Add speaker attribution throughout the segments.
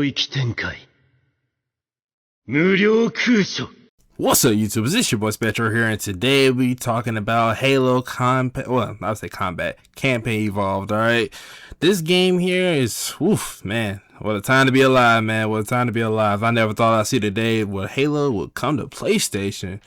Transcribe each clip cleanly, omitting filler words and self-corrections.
Speaker 1: 域展開。無料空所。
Speaker 2: What's up, YouTube? It's your boy Spectro here, and today we talking about Halo Combat. Well, I would say Combat Campaign Evolved. All right, this game here is, oof, man. What a time to be alive, man. What a time to be alive. I never thought I'd see the day where Halo would come to PlayStation.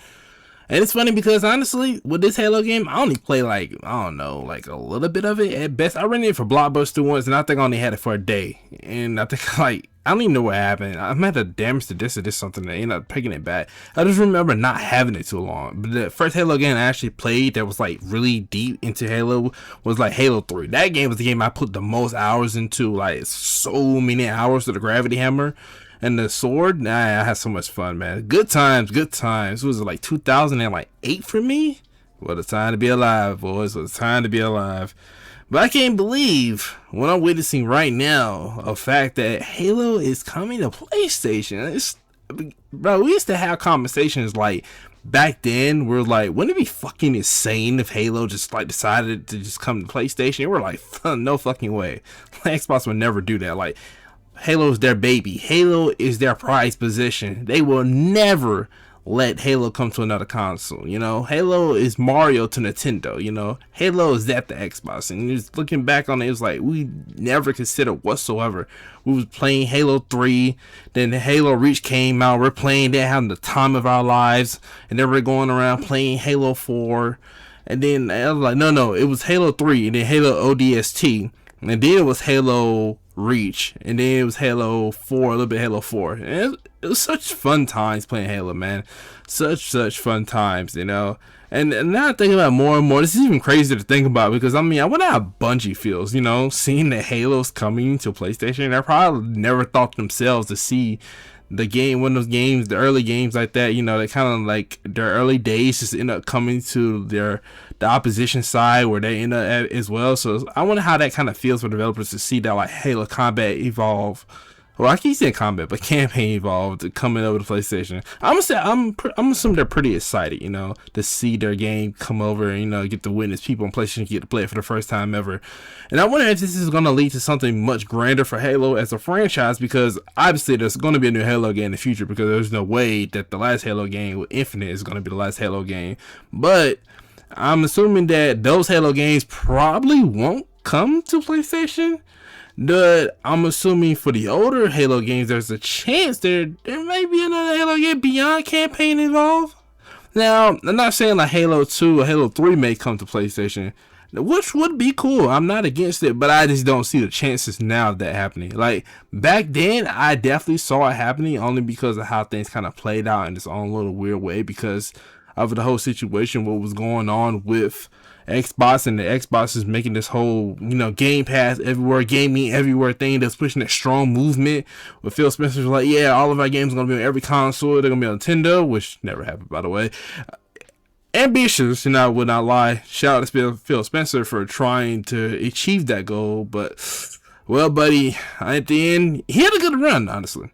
Speaker 2: And it's funny because honestly, with this Halo game, I only play like, I don't know, like a little bit of it at best. I rented it for Blockbuster once, and I think I only had it for a day. And I think like, I don't even know what happened. I might have damaged the disc or did something that ended up picking it back. I just remember not having it too long. But the first Halo game I actually played that was like really deep into Halo was like Halo 3. That game was the game I put the most hours into, like so many hours with the Gravity Hammer. And the sword, nah, I had so much fun, man. Good times, good times. It was like 2008 for me. What a time to be alive, boys. What a time to be alive. But I can't believe what I'm witnessing right now, a fact that Halo is coming to PlayStation. Bro, we used to have conversations like back then. We're like, wouldn't it be fucking insane if Halo just like decided to just come to PlayStation? And we're like, no fucking way. Xbox would never do that. Like, Halo's their baby. Halo is their prized possession. They will never let Halo come to another console. You know, Halo is Mario to Nintendo. You know, Halo is that to Xbox. And just looking back on it, it was like we never considered whatsoever. We was playing Halo 3, then the Halo Reach came out. We're playing that, having the time of our lives, and then we're going around playing Halo 4. And then I was like, no, it was Halo 3, and then Halo ODST, and then it was Halo Reach, and then it was Halo 4, a little bit Halo 4. And it was such fun times playing Halo, man. Such fun times, you know. And now I think about it more and more. This is even crazier to think about because I mean, I wonder how Bungie feels, you know, seeing that Halo's coming to PlayStation. They probably never thought themselves to see the game, one of those games, the early games like that, you know, they kind of like their early days just end up coming to the opposition side where they end up at as well. So I wonder how that kind of feels for developers to see that like Halo Combat Evolve. Well, I keep saying Combat, but Campaign Evolved coming over to PlayStation. I'm assuming they're pretty excited, you know, to see their game come over and, you know, get to witness people on PlayStation get to play it for the first time ever. And I wonder if this is going to lead to something much grander for Halo as a franchise, because obviously there's going to be a new Halo game in the future, because there's no way that the last Halo game with Infinite is going to be the last Halo game. But I'm assuming that those Halo games probably won't come to PlayStation. But I'm assuming for the older Halo games, there's a chance there may be another Halo game beyond Campaign Evolved. Now, I'm not saying like Halo 2 or Halo 3 may come to PlayStation, which would be cool. I'm not against it, but I just don't see the chances now of that happening. Like, back then, I definitely saw it happening only because of how things kind of played out in its own little weird way, because of the whole situation, what was going on with Xbox, and the Xbox is making this whole, you know, Game Pass everywhere, gaming everywhere thing that's pushing that strong movement. With Phil Spencer's like, yeah, all of our games are going to be on every console. They're going to be on Nintendo, which never happened, by the way. Ambitious, and I would not lie. Shout out to Phil Spencer for trying to achieve that goal. But, well, buddy, at the end, he had a good run, honestly.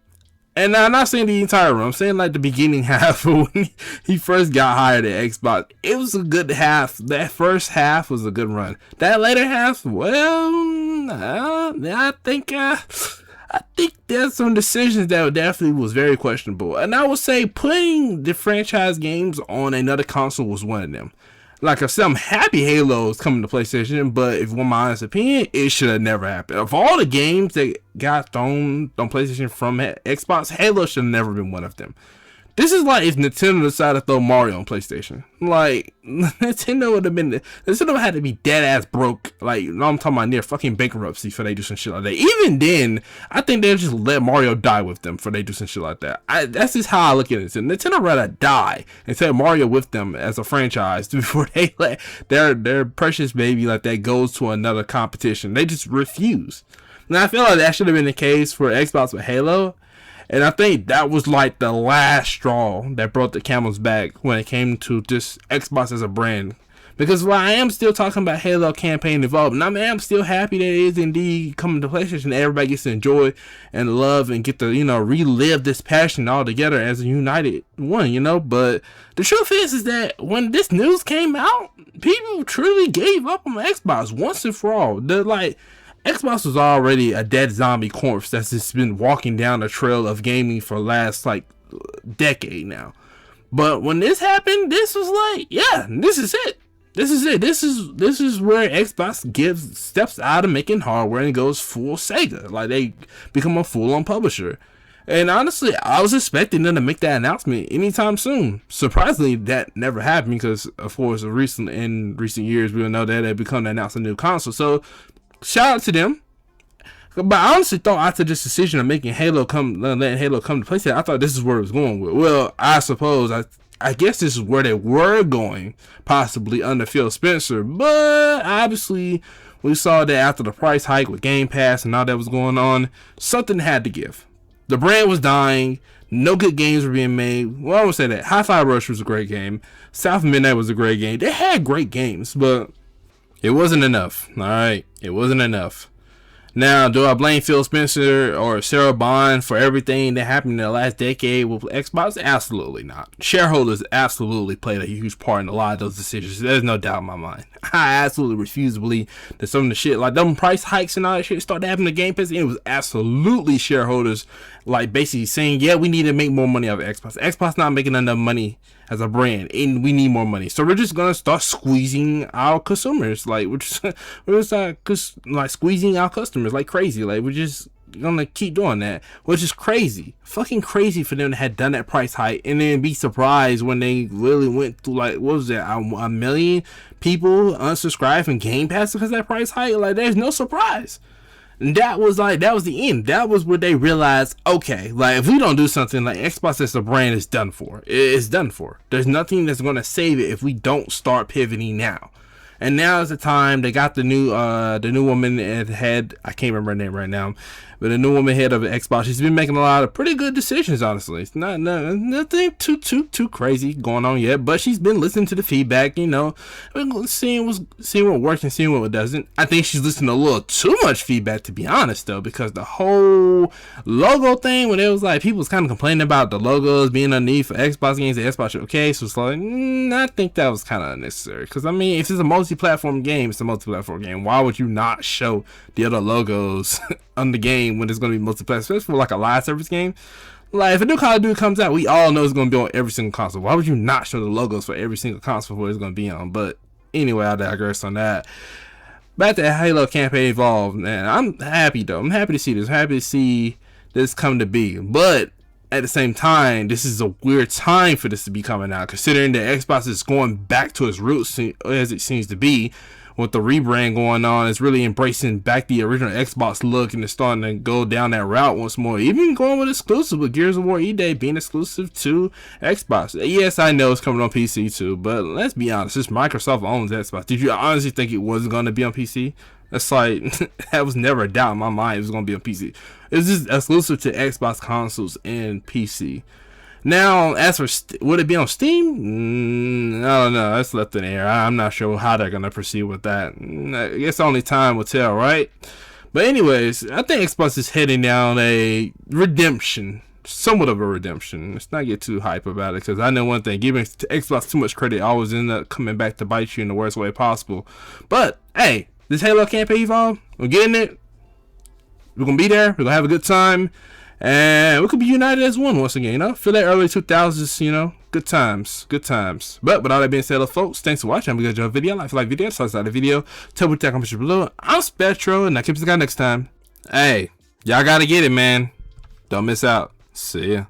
Speaker 2: And I'm not saying the entire run. I'm saying like the beginning half of when he first got hired at Xbox. It was a good half. That first half was a good run. That later half, well, I think there's some decisions that definitely was very questionable. And I would say putting the franchise games on another console was one of them. Like I said, I'm happy Halo is coming to PlayStation, but if you want my honest opinion, it should have never happened. Of all the games that got thrown on PlayStation from Xbox, Halo should have never been one of them. This is like if Nintendo decided to throw Mario on PlayStation. Like, Nintendo had to be dead ass broke. Like, no, I'm talking about near fucking bankruptcy for they do some shit like that. Even then, I think they'll just let Mario die with them for they do some shit like that. That's just how I look at it. So Nintendo rather die and take Mario with them as a franchise before they let their precious baby like that goes to another competition. They just refuse. And I feel like that should have been the case for Xbox with Halo. And I think that was like the last straw that brought the camel's back when it came to just Xbox as a brand. Because while I am still talking about Halo Campaign Evolved, and I am still happy that it is indeed coming to PlayStation, everybody gets to enjoy and love and get to, you know, relive this passion all together as a united one, you know. But the truth is that when this news came out, people truly gave up on Xbox once and for all. Xbox was already a dead zombie corpse that's just been walking down the trail of gaming for the last like decade now. But when this happened, this was like, yeah, this is it. This is it. This is where Xbox steps out of making hardware and goes full Sega. Like, they become a full-on publisher. And honestly, I was expecting them to make that announcement anytime soon. Surprisingly, that never happened because, of course, in recent years, we all know that they become to announce a new console. So, shout out to them. But I honestly thought after this decision of making letting Halo come to PlayStation, I thought this is where it was going with. Well, I suppose I guess this is where they were going, possibly under Phil Spencer. But obviously, we saw that after the price hike with Game Pass and all that was going on, something had to give. The brand was dying. No good games were being made. Well, I would say that Hi-Fi Rush was a great game. South of Midnight was a great game. They had great games, but it wasn't enough. All right, it wasn't enough. Now, do I blame Phil Spencer or Sarah Bond for everything that happened in the last decade with Xbox? Absolutely not. Shareholders absolutely played a huge part in a lot of those decisions. There's no doubt in my mind. I absolutely refuse to believe that some of the shit, like them price hikes and all that shit, started happening to Game Pass. And it was absolutely shareholders, like, basically saying, yeah, we need to make more money out of Xbox. Xbox not making enough money as a brand, and we need more money, so we're just gonna start squeezing our consumers, like we're just like squeezing our customers like crazy. Like, we're just gonna keep doing that, which is crazy, fucking crazy for them to have done that price hike and then be surprised when they really went through, like, what was that, a million people unsubscribed from Game Pass because of that price hike. Like, there's no surprise. And that was the end. That was where they realized, okay, like, if we don't do something, like, Xbox as a brand is done for. It's done for. There's nothing that's going to save it if we don't start pivoting now. And now is the time. They got the new woman at the head. I can't remember her name right now, but the new woman head of Xbox. She's been making a lot of pretty good decisions, honestly. It's nothing too crazy going on yet, but she's been listening to the feedback. You know, seeing what works and seeing what doesn't. I think she's listening to a little too much feedback, to be honest, though, because the whole logo thing, when it was like people was kind of complaining about the logos being underneath for Xbox games, the Xbox showcase was like, I think that was kind of unnecessary. Because I mean, if it's a multi-platform game, it's a multi-platform game. Why would you not show the other logos on the game when it's going to be multi-platform, especially for like a live service game? Like, if a new Call of Duty comes out, we all know it's going to be on every single console. Why would you not show the logos for every single console where it's going to be on? But anyway, I digress on that. Back to Halo Campaign Evolved, man. I'm happy, though. I'm happy to see this. I'm happy to see this come to be. But at the same time, this is a weird time for this to be coming out, considering that Xbox is going back to its roots, as it seems to be, with the rebrand going on. It's really embracing back the original Xbox look, and it's starting to go down that route once more. Even going with exclusive, with Gears of War E-Day being exclusive to Xbox. Yes, I know it's coming on PC too, but let's be honest, this Microsoft owns Xbox. Did you honestly think it wasn't going to be on PC? That's like, that was never a doubt in my mind it was going to be on PC. It's just exclusive to Xbox consoles and PC. Now, as for would it be on Steam? I don't know. That's left in the air. I'm not sure how they're going to proceed with that. I guess only time will tell, right? But anyways, I think Xbox is heading down a redemption. Somewhat of a redemption. Let's not get too hype about it, because I know one thing. Giving Xbox too much credit always ends up coming back to bite you in the worst way possible. But, hey, this Halo Campaign Evolved, we're getting it. We're going to be there. We're going to have a good time. And we could be united as one once again, you know? Feel that early 2000s, you know? Good times. Good times. But with all that being said, folks, thanks for watching. I'm going to enjoy the video. If you like video, so outside the video. Tell me to comment below. I'm Spectro, and I'll keep this guy next time. Hey, y'all got to get it, man. Don't miss out. See ya.